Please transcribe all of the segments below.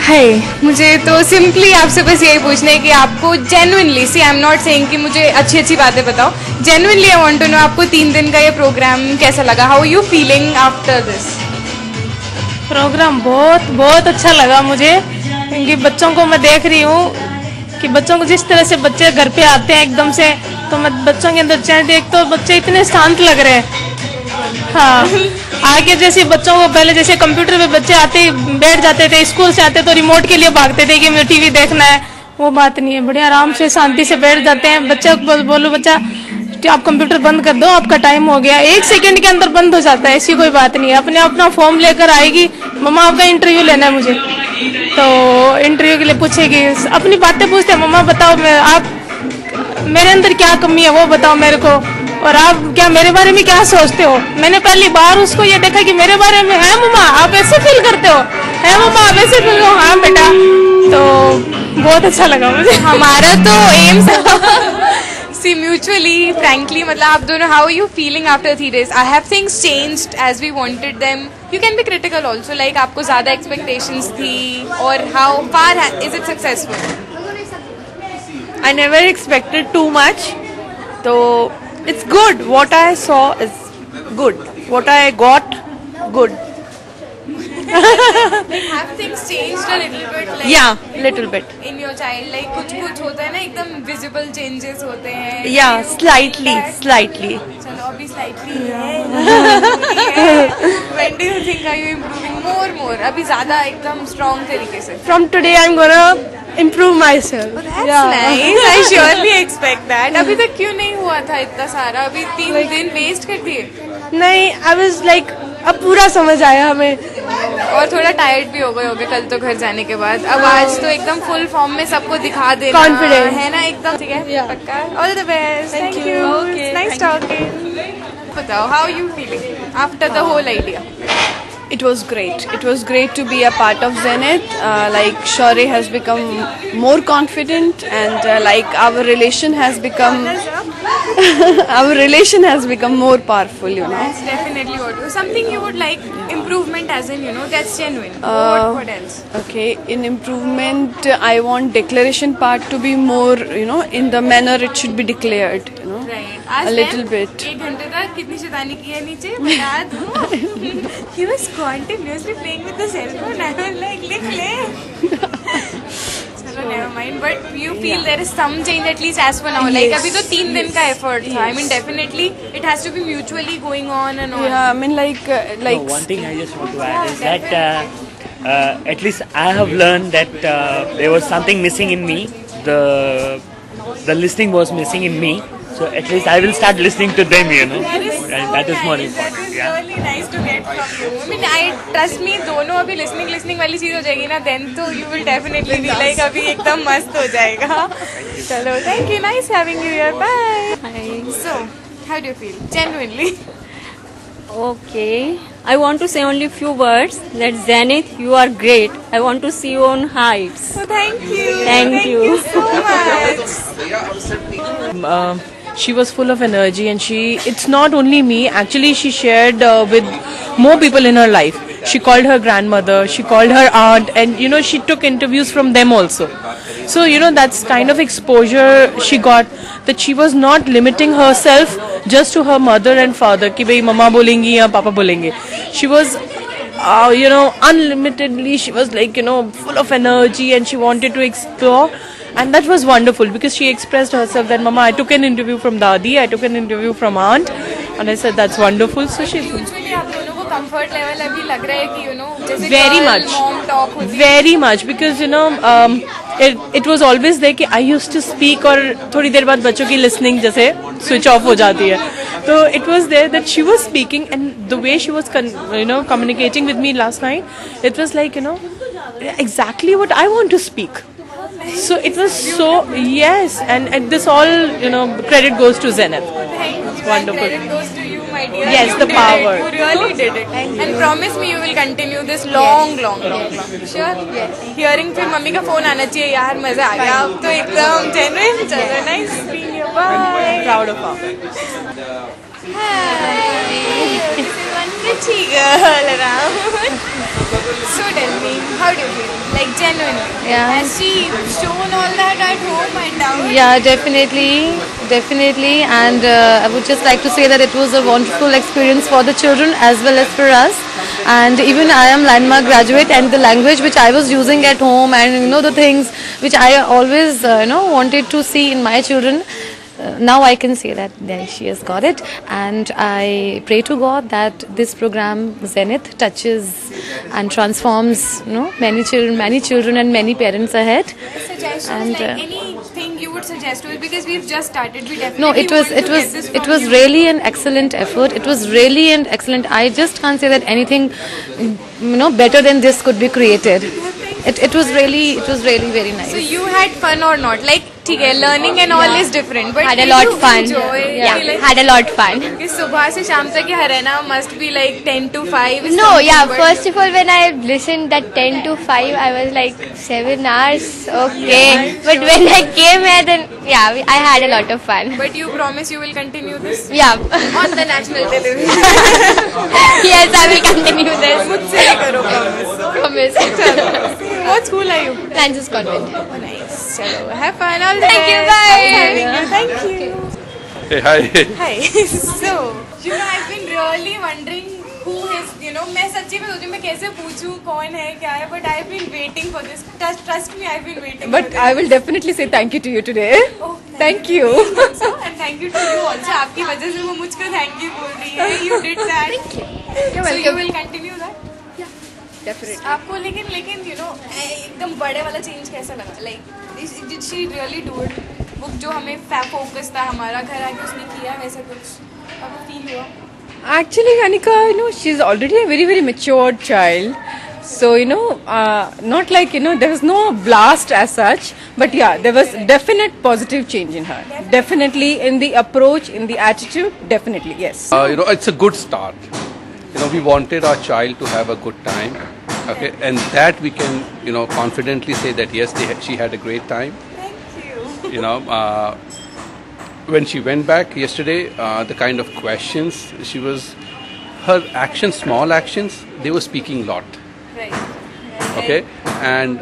हाय, मुझे तो सिंपली आपसे बस यही पूछना है कि आपको genuinely, see I am not saying कि मुझे अच्छी अच्छी बातें बताओ, genuinely I want to know आपको 3 दिन का ये प्रोग्राम कैसा लगा? How you feeling after this program? बहुत बहुत अच्छा लगा मुझे, क्योंकि बच्चों को मैं देख रही हूँ कि बच्चों को जिस तरह से बच्चे घर पे आते हैं एकदम से, तो मैं बच्चों के अंदर चाहे देख तो बच्चे इतने शांत लग रहे हैं। हाँ, आगे जैसे बच्चों को पहले जैसे कंप्यूटर पे बच्चे आते बैठ जाते थे, स्कूल से आते तो रिमोट के लिए भागते थे कि मुझे टीवी देखना है, वो बात नहीं है। बड़े आराम से शांति से बैठ जाते हैं। बच्चे बोलो बच्चा आप कंप्यूटर बंद कर दो, आपका टाइम हो गया, 1 सेकंड के अंदर बंद हो जाता है, ऐसी कोई बात नहीं है। अपने अपना फॉर्म लेकर आएगी, मम्मा आपका इंटरव्यू लेना है मुझे, तो इंटरव्यू के लिए पूछेगी, अपनी बातें पूछते हैं, मम्मा बताओ आप मेरे अंदर क्या कमी है वो बताओ मेरे को, और आप क्या मेरे बारे में क्या सोचते हो। मैंने पहली बार उसको ये देखा कि मेरे बारे में है मम्मा आप ऐसे फील करते हो, है मम्मा आप ऐसे फील करो, हाँ बेटा, तो बहुत अच्छा लगा मुझे। हमारा तो एम सी म्यूचुअली फ्रैंकली, मतलब आप दोनों, how you feeling after 3 days? I have things changed as we wanted them, you can be critical also, like आपको ज्यादा एक्सपेक्टेशंस थी, और how far is it successful? I never expected too much. So it's good. What I saw is good. What I got, good. Like have things changed a little bit? Like Yeah, little bit. In your child, like कुछ होता है ना, एकदम visible changes होते हैं. Yeah, slightly. चलो अभी slightly है. When do you think are you improving more? अभी ज़्यादा एकदम strong तरीके से. From today I'm gonna improve myself. Oh, that's nice. I surely expect that. अभी तक क्यों नहीं हुआ था इतना सारा? अभी 3 दिन वेस्ट कर दिए. नहीं, I was like अब पूरा समझ आया हमें, और थोड़ा टायर्ड भी हो गए होगे कल तो घर जाने के बाद. अब आज तो एकदम फुल फॉर्म में सबको दिखा देना, Confident. है ना एकदम. ठीक है, पक्का. All the best. Thank you. Nice talking. बताओ, how you feeling after the whole idea? It was great. It was great to be a part of Zenith. Like Shaurya has become more confident, and like our relation has become more powerful. You know. That's definitely what. Something you would like improvement, as in that's genuine. What else? Okay, in improvement, I want declaration part to be more, in the manner it should be declared. Right. A little bit. 1 घंटे तक कितनी शैतानी की है नीचे बता दूं. He was continuously playing with the cell phone. I was like, ले. चलो never mind. But you feel there is some change at least as for now. Like अभी तो 3 दिन का effort था. I mean definitely it has to be mutually going on and on. Yeah, I mean like. No, one thing I just want to add is that at least I have learned that there was something missing in me. The listening was missing in me. So at least I will start listening to them, and that is more important. That is really nice to get from you. I mean, trust me, दोनों अभी listening वाली चीज हो जाएगी ना, then तो you will definitely be like अभी एकदम मस्त हो जाएगा. चलो, thank you, nice having you here. Bye. Hi. So, how do you feel? Genuinely. Okay. I want to say only few words that Zenith, you are great. I want to see you on heights. So thank you. Thank you so much. she was full of energy, and it's not only me, actually she shared with more people in her life. She called her grandmother, she called her aunt, and she took interviews from them also. So that's kind of exposure she got, that she was not limiting herself just to her mother and father कि भाई मम्मा बोलेंगी या पापा बोलेंगे. She was unlimitedly, she was like full of energy, and she wanted to explore. And that was wonderful because she expressed herself that mama, I took an interview from Dadi, I took an interview from aunt, and I said that's wonderful. So she Usually आप दोनों को comfort level अभी लग रहा है कि जैसे very girl much, mom talk होती है. very much, because it was always there कि I used to speak, और थोड़ी देर बाद बच्चों की listening जैसे switch off हो जाती है. So it was there that she was speaking, and the way she was communicating with me last night, it was like exactly what I want to speak. So it was so, yes, and this all credit goes to Zenith. It's wonderful. Credit goes to you, my dear. Yes, You the did power. It. You really did it. And promise me you will continue this long. Sure? Yes. Hearing फिर mummy का phone आना चाहिए यार, मजा आ गया. अब तो एकदम genuine. चलो, nice seeing you. Bye. Proud of her. Hi. This is one pretty girl around. So tell me, how do you feel? Like genuinely? Yeah. Has she shown all that at home and out? Yeah, definitely. And I would just like to say that it was a wonderful experience for the children as well as for us. And even I am landmark graduate, and the language which I was using at home, and the things which I always wanted to see in my children. Now I can say that she has got it, and I pray to God that this program Zenith touches and transforms many children and many parents ahead. Suggestions, And, like anything you would suggest to it, because we've just started. We definitely No, it was really an excellent effort. It was really an excellent. I just can't say that anything better than this could be created. It was really very nice. So you had fun or not? Like, okay, learning and all is different, but Had a did lot you fun. enjoy? Yeah, Like, had a lot fun. कि सुबह से शाम तक ये Haryana must be like 10 to 5. is No, something, yeah, but- first of all, when I listened that 10 to 5, I was like 7 hours, okay. But when I came here, then, yeah, I had a lot of fun. But you promise you will continue this Yeah. on the national television. Yes, I will continue this. मुझसे ही करो promise. Promise. What school are you? Francis Convent. Nice. चलो, have fun. All the Thank you, best. bye. Nice having you. Thank you. Hey, hi. Hi. So, I've been really wondering who is, मैं सच्ची में सोचूं मैं कैसे पूछूं कौन है क्या है, but I've been waiting for this. Trust me, I've been waiting. But for I will definitely say thank you to you today. this. Oh, Thank you. also, and thank you to you also. आपकी वजह से वो मुझको thank you बोल रही है. You did that. Thank you. So you will continue that? Definitely. आपको लेकिन एकदम बड़े वाला चेंज कैसा लगा? Like, did she really do it? वो जो हमें फोकस था हमारा घर आके उसने किया वैसा कुछ आपको फील हुआ? Actually, Anika, she's already a very, very matured child. So, not like, there was no blast as such. But yeah, there was definite positive change in her. Definitely in the approach, in the attitude, definitely, yes. It's a good start. We wanted our child to have a good time. Okay, and that we can, confidently say that yes, she had a great time. Thank you. When she went back yesterday, the kind of questions her actions, small actions, they were speaking a lot. Right. Okay, and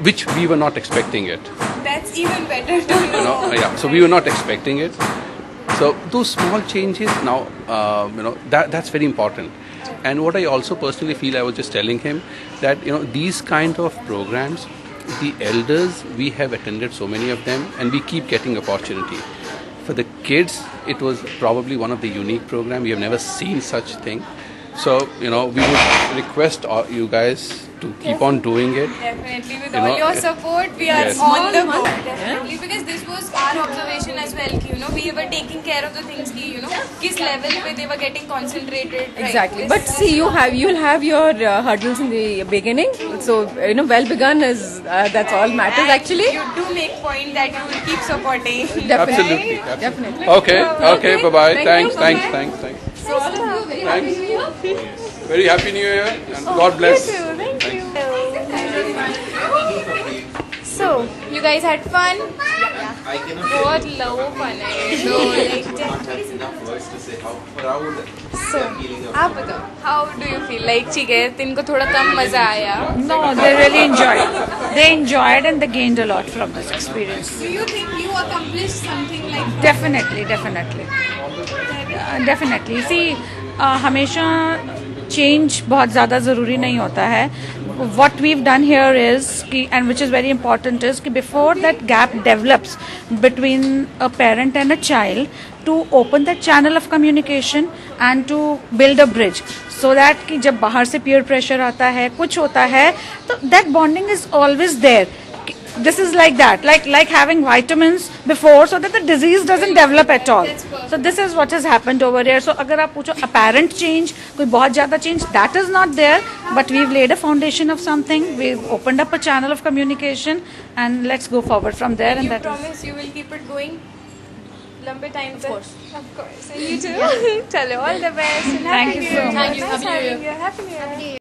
which we were not expecting it. That's even better to know. Yeah. So we were not expecting it. So those small changes now, that's very important. And what I also personally feel, I was just telling him that these kind of programs, the elders, we have attended so many of them, and we keep getting opportunity. For the kids, it was probably one of the unique program. We have never seen such thing. So we would request you guys to keep on doing it. Definitely, with all your support, we are Yes. on the go. Definitely, because this was our observation as well. कि, we were taking care of the things. कि, किस level पे they were getting concentrated. Exactly. Right? But see, you'll have your hurdles in the beginning. So, well begun is, that's all matters actually. You do make point that you will keep supporting. Absolutely. Definitely. Okay. Bye-bye. Thanks. Thank Thanks. Very happy New Year, and God bless. Thank you. So, you guys had fun? बहुत low fun है. So, आप बताओ, how do you feel? Like, ठीक है, इनको थोड़ा कम मजा आया. No, they really enjoyed. They enjoyed and they gained a lot from this experience. Do you think you accomplished something like that? Definitely. Definitely. See, हमेशा change बहुत ज़्यादा ज़रूरी नहीं होता है. What we've done here is, and which is very important, is कि before that gap develops between a parent and a child, to open that channel of communication and to build a bridge, so that कि जब बाहर से peer pressure आता है, कुछ होता है, तो that bonding is always there. This is like that, like having vitamins before, so that the disease doesn't develop at all. So this is what has happened over here. So अगर आप पूछो apparent change, कोई बहुत ज़्यादा change, that is not there. But we've laid a foundation of something. We've opened up a channel of communication, and let's go forward from there. And You that is. promise you will keep it going? लंबे time तक? Of course. And you too. चलो, all the best. And Thank Happy you New so Year. much. Nice having you. Happy New Year.